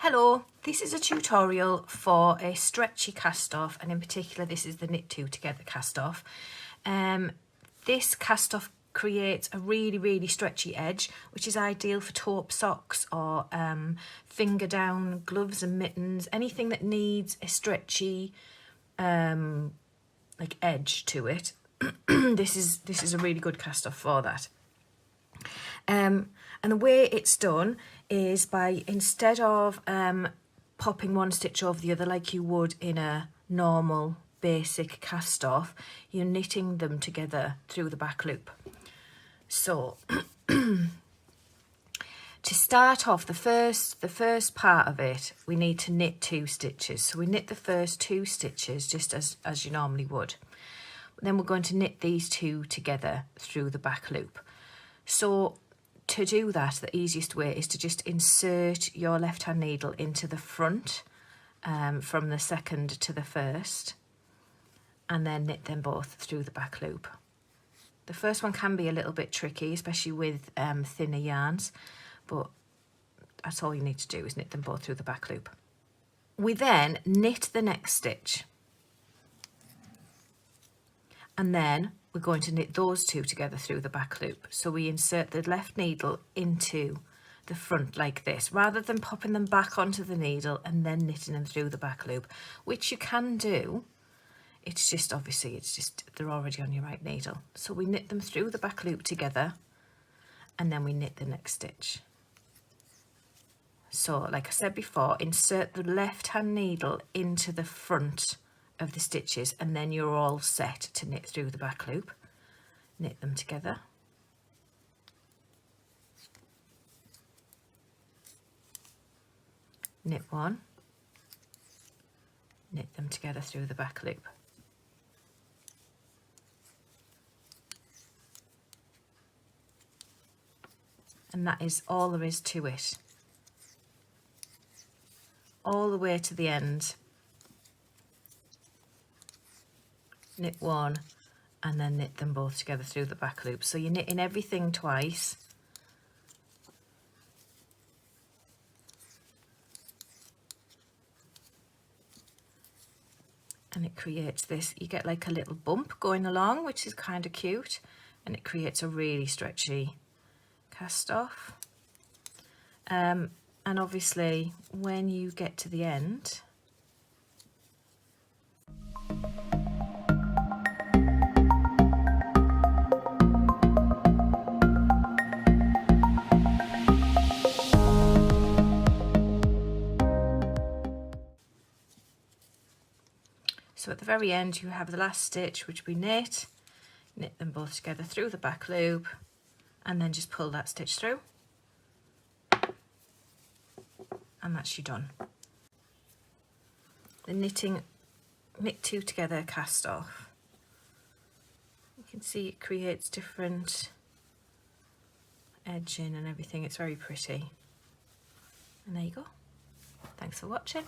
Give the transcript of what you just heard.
Hello, this is a tutorial for a stretchy cast off, and in particular this is the K2tog cast off. This cast off creates a really stretchy edge, which is ideal for taupe socks or finger down gloves and mittens, anything that needs a stretchy like edge to it. This is a really good cast off for that. And the way it's done is by, instead of popping one stitch over the other like you would in a normal basic cast off, you're knitting them together through the back loop. So to start off, the first part of it, we need to knit 2 stitches. So we knit the first 2 stitches just as you normally would. Then we're going to knit these 2 together through the back loop. So to do that, the easiest way is to just insert your left hand needle into the front from the second to the first, and then knit them both through the back loop. The first one can be a little bit tricky, especially with thinner yarns, but that's all you need to do is knit them both through the back loop. We then knit the next stitch, and then we're going to knit those 2 together through the back loop. So we insert the left needle into the front like this, rather than popping them back onto the needle and then knitting them through the back loop, which you can do. It's just, obviously, they're already on your right needle. So we knit them through the back loop together, and then we knit the next stitch. So like I said before, insert the left hand needle into the front of the stitches, and then you're all set to knit through the back loop. Knit them together, knit one, knit them together through the back loop. And that is all there is to it, all the way to the end. Knit one and then knit them both together through the back loop. So you're knitting everything twice. And it creates this, you get like a little bump going along, which is kind of cute, and it creates a really stretchy cast off. And obviously when you get to the end, so at the very end you have the last stitch which we knit them both together through the back loop, and then just pull that stitch through, and that's you done. The knit 2 together cast off. You can see it creates different edging and everything. It's very pretty. And there you go. Thanks for watching.